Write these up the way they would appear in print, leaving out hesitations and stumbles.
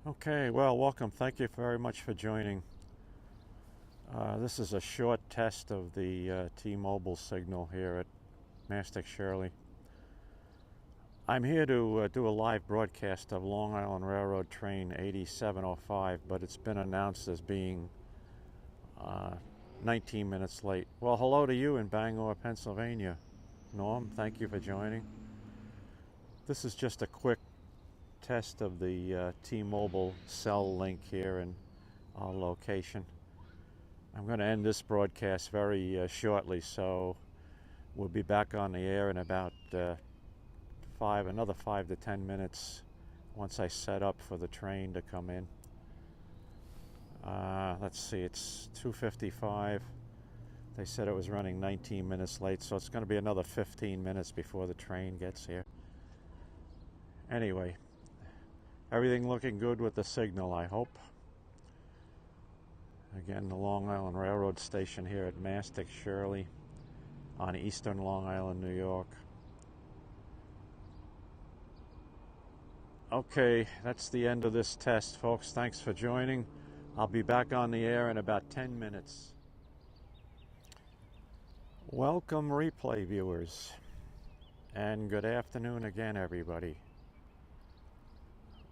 Okay, well, welcome. Thank you very much for joining. This is a short test of the T-Mobile signal here at Mastic-Shirley. I'm here to do a live broadcast of Long Island Railroad Train 8705, but it's been announced as being 19 minutes late. Well, hello to you in Bangor, Pennsylvania. Norm, thank you for joining. This is just a quick test of the T-Mobile cell link here in our location. I'm going to end this broadcast very shortly, so we'll be back on the air in about another 5 to 10 minutes once I set up for the train to come in. Let's see, it's 2:55. They said it was running 19 minutes late, so it's going to be another 15 minutes before the train gets here. Anyway, everything looking good with the signal, I hope. Again, the Long Island Railroad Station here at Mastic-Shirley on eastern Long Island, New York. Okay, that's the end of this test, folks. Thanks for joining. I'll be back on the air in about 10 minutes. Welcome, replay viewers, and good afternoon again, everybody.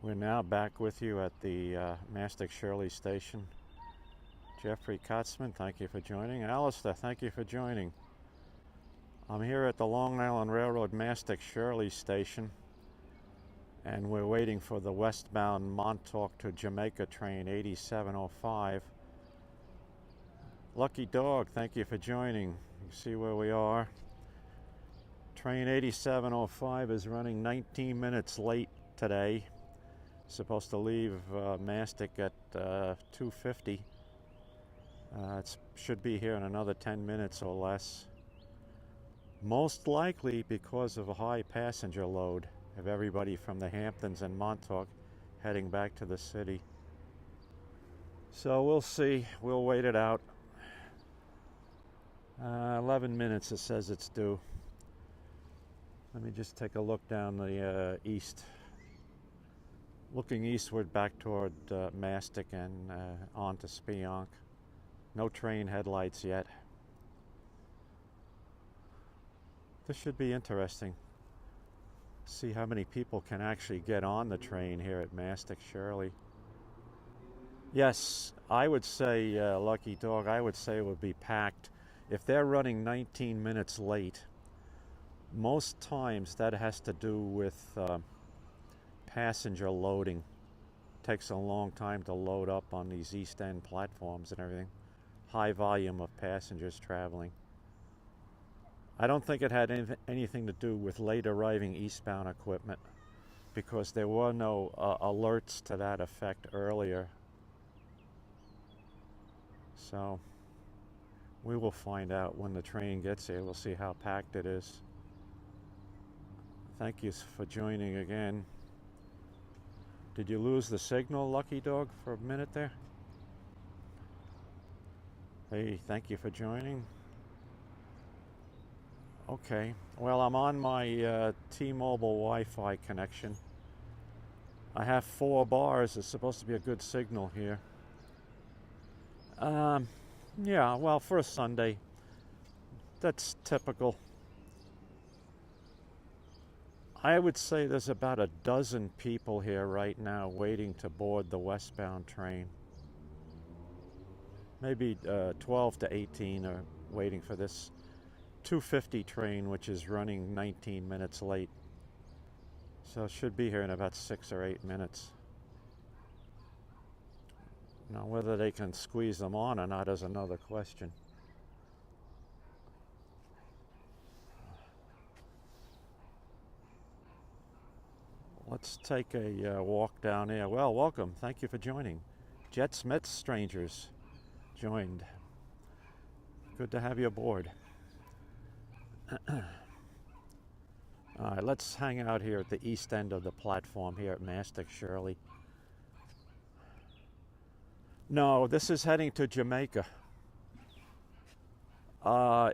We're now back with you at the Mastic-Shirley Station. Jeffrey Kotzman, thank you for joining. Alistair, thank you for joining. I'm here at the Long Island Railroad Mastic-Shirley Station, and we're waiting for the westbound Montauk to Jamaica Train 8705. Lucky Dog, thank you for joining. You see where we are. Train 8705 is running 19 minutes late today. Supposed to leave Mastic at 2:50. It should be here in another 10 minutes or less. Most likely because of a high passenger load of everybody from the Hamptons and Montauk heading back to the city. So we'll see. We'll wait it out. 11 minutes it says it's due. Let me just take a look down the east. Looking eastward back toward Mastic and on to Spionk. No train headlights yet. This should be interesting. See how many people can actually get on the train here at Mastic-Shirley. Yes, I would say, Lucky Dog, I would say it would be packed. If they're running 19 minutes late, most times that has to do with passenger loading. It takes a long time to load up on these East End platforms and everything. High volume of passengers traveling. I don't think it had anything to do with late arriving eastbound equipment, because there were no alerts to that effect earlier. So we will find out when the train gets here. We'll see how packed it is. Thank you for joining again. Did you lose the signal, Lucky Dog, for a minute there? Hey, thank you for joining. Okay, well, I'm on my T-Mobile Wi-Fi connection. I have 4 bars. It's supposed to be a good signal here. Yeah, well, for a Sunday, that's typical. I would say there's about a dozen people here right now waiting to board the westbound train. Maybe 12 to 18 are waiting for this 2:50 train, which is running 19 minutes late. So it should be here in about 6 or 8 minutes. Now, whether they can squeeze them on or not is another question. Let's take a walk down here. Well, welcome. Thank you for joining. Jet Smith's Strangers joined. Good to have you aboard. All right, let's hang out here at the east end of the platform here at Mastic-Shirley. No, this is heading to Jamaica.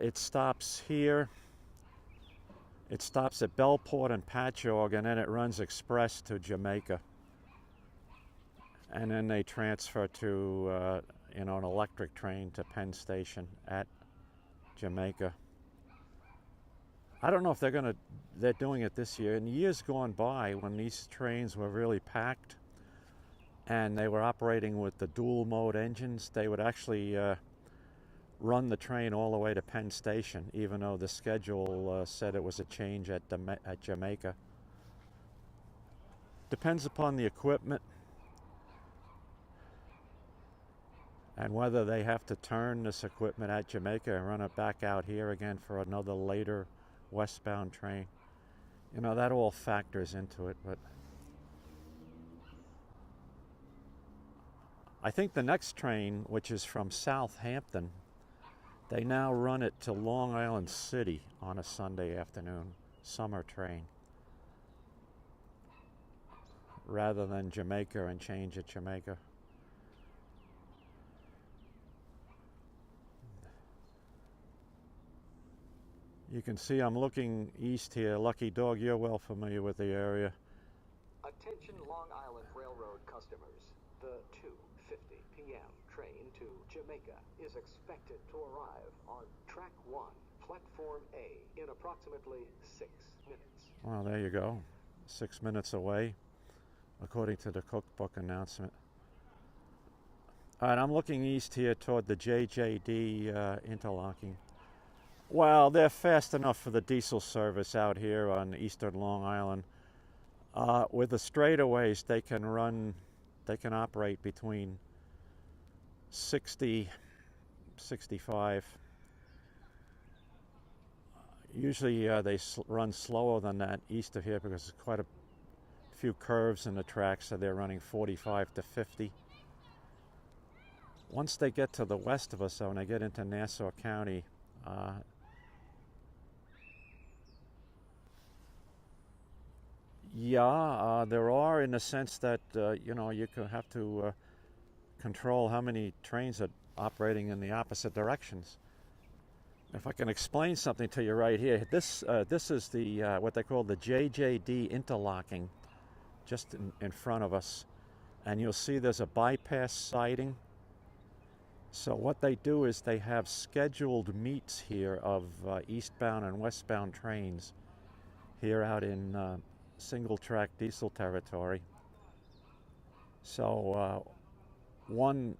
It stops here. It stops at Bellport and Patchogue, and then it runs express to Jamaica. and then they transfer to an electric train to Penn Station at Jamaica. I don't know if they're doing it this year. In years gone by, when these trains were really packed and they were operating with the dual mode engines, they would actually run the train all the way to Penn Station, even though the schedule said it was a change at Jamaica. Depends upon the equipment and whether they have to turn this equipment at Jamaica and run it back out here again for another later westbound train. You know, that all factors into it, but I think the next train, which is from Southampton, they now run it to Long Island City on a Sunday afternoon, Summer Train, rather than Jamaica and change at Jamaica. You can see I'm looking east here. Lucky Dog, you're well familiar with the area. Attention Long Island Railroad customers. The 2:50 p.m. train to Jamaica is expected to arrive on track 1, platform A, in approximately 6 minutes. Well, there you go. 6 minutes away, according to the cookbook announcement. All right, I'm looking east here toward the JJD interlocking. Well, they're fast enough for the diesel service out here on eastern Long Island. With the straightaways, they can operate between 60, 65. Usually they run slower than that east of here because there's quite a few curves in the track, so they're running 45 to 50. Once they get to the west of us, though, when they get into Nassau County, there are, in the sense that you know, you can have to control how many trains are operating in the opposite directions. If I can explain something to you right here, this is the what they call the JJD interlocking, just in front of us, and you'll see there's a bypass siding. So what they do is they have scheduled meets here of eastbound and westbound trains here out in single track diesel territory. So one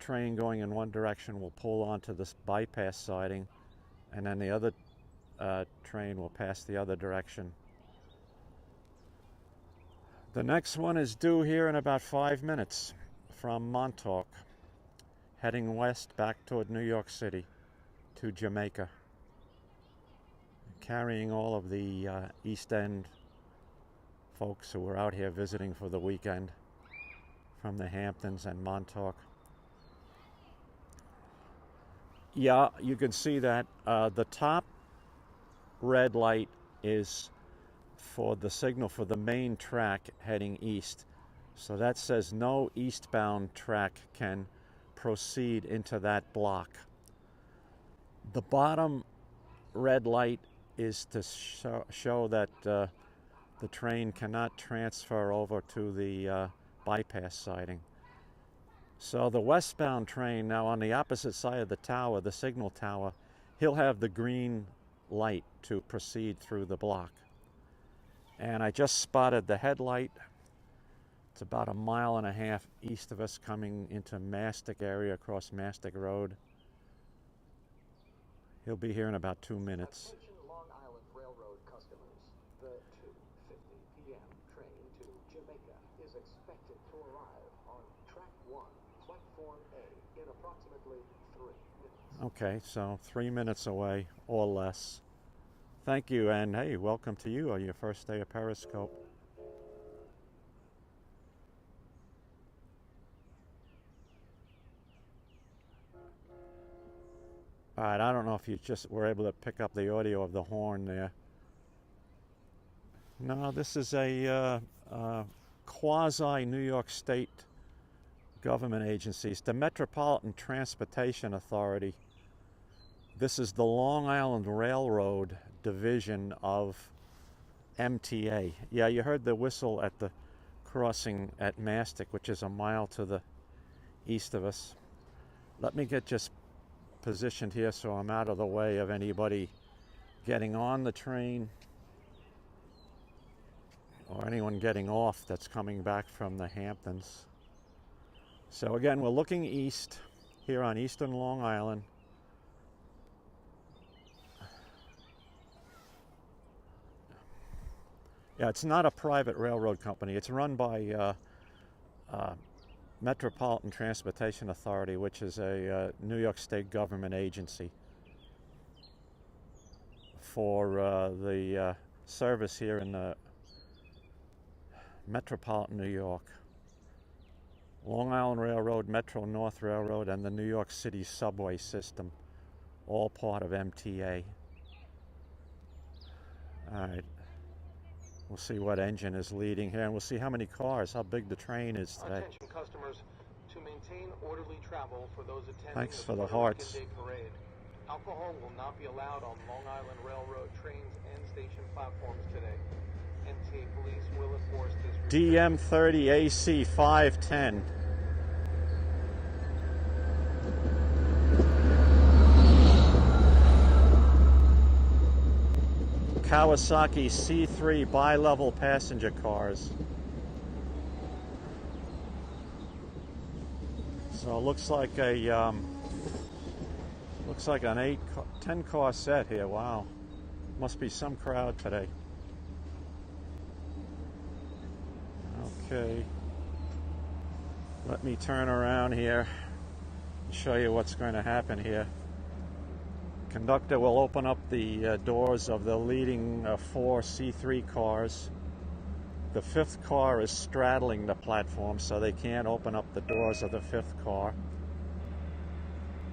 train going in one direction will pull onto this bypass siding, and then the other train will pass the other direction. The next one is due here in about 5 minutes from Montauk, heading west back toward New York City to Jamaica, carrying all of the East End folks who were out here visiting for the weekend from the Hamptons and Montauk. Yeah, you can see that the top red light is for the signal for the main track heading east. So that says no eastbound track can proceed into that block. The bottom red light is to show that the train cannot transfer over to the bypass siding. So the westbound train, now on the opposite side of the tower, the signal tower, he'll have the green light to proceed through the block. And I just spotted the headlight. It's about 1.5 miles east of us, coming into Mastic area, across Mastic Road. He'll be here in about 2 minutes. Attention Long Island Railroad customers. The 2:50 p.m. train to Jamaica is expected to arrive on track 1, platform A, in approximately 3 minutes. Okay, so 3 minutes away or less. Thank you, and hey, welcome to you on your first day of Periscope. All right, I don't know if you just were able to pick up the audio of the horn there. No, this is a quasi-New York State government agency. It's the Metropolitan Transportation Authority. This is the Long Island Railroad division of MTA. Yeah, you heard the whistle at the crossing at Mastic, which is a mile to the east of us. Let me get just positioned here so I'm out of the way of anybody getting on the train or anyone getting off that's coming back from the Hamptons. So again, we're looking east here on eastern Long Island. Yeah, it's not a private railroad company. It's run by Metropolitan Transportation Authority, which is a New York State government agency for the service here in metropolitan New York. Long Island Railroad, Metro North Railroad, and the New York City subway system, all part of MTA. All right. We'll see what engine is leading here, and we'll see how many cars, how big the train is today. Attention customers, to maintain orderly travel for those attending Thanks the for the Puerto hearts. Rican Day Parade. Alcohol will not be allowed on Long Island Railroad trains and station platforms today. MTA police will enforce this restriction. DM30 AC 510. Kawasaki C3 bilevel passenger cars. So it looks like a looks like an 10 car set here. Wow, must be some crowd today. Okay, let me turn around here and show you what's going to happen here. Conductor will open up the doors of the leading 4 C3 cars. The 5th car is straddling the platform, so they can't open up the doors of the 5th car.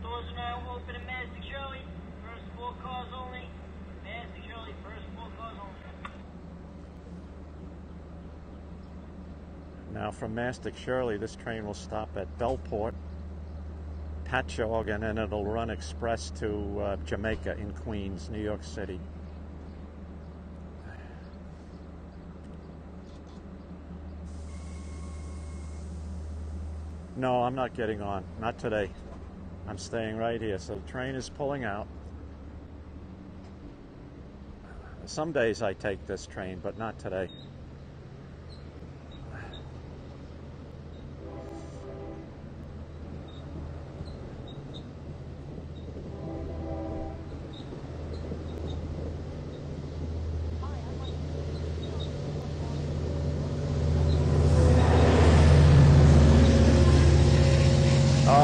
Doors are now open in Mastic-Shirley. First 4 cars only. Mastic-Shirley, first 4 cars only. Now from Mastic-Shirley, this train will stop at Bellport, Patchogue, and then it'll run express to Jamaica in Queens, New York City. No, I'm not getting on. Not today. I'm staying right here. So the train is pulling out. Some days I take this train, but not today.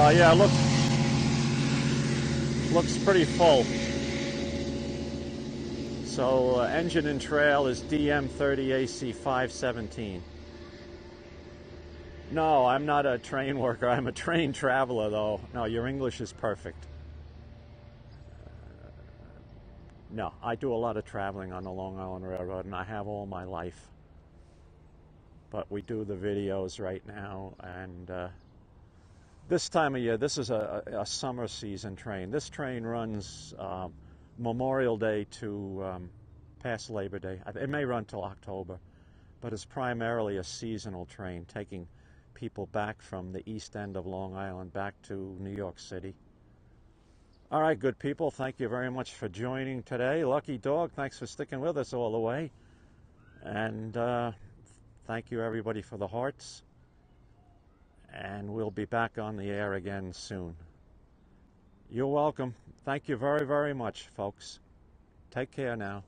Yeah, looks pretty full. So engine and trail is DM30 AC 517. No, I'm not a train worker. I'm a train traveler, though. No, your English is perfect. No, I do a lot of traveling on the Long Island Railroad, and I have all my life. But we do the videos right now, and this time of year, this is a summer season train. This train runs Memorial Day to past Labor Day. It may run till October, but it's primarily a seasonal train, taking people back from the east end of Long Island back to New York City. All right, good people, thank you very much for joining today. Lucky Dog, thanks for sticking with us all the way. And thank you, everybody, for the hearts. And we'll be back on the air again soon. You're welcome. Thank you very, very much, folks. Take care now.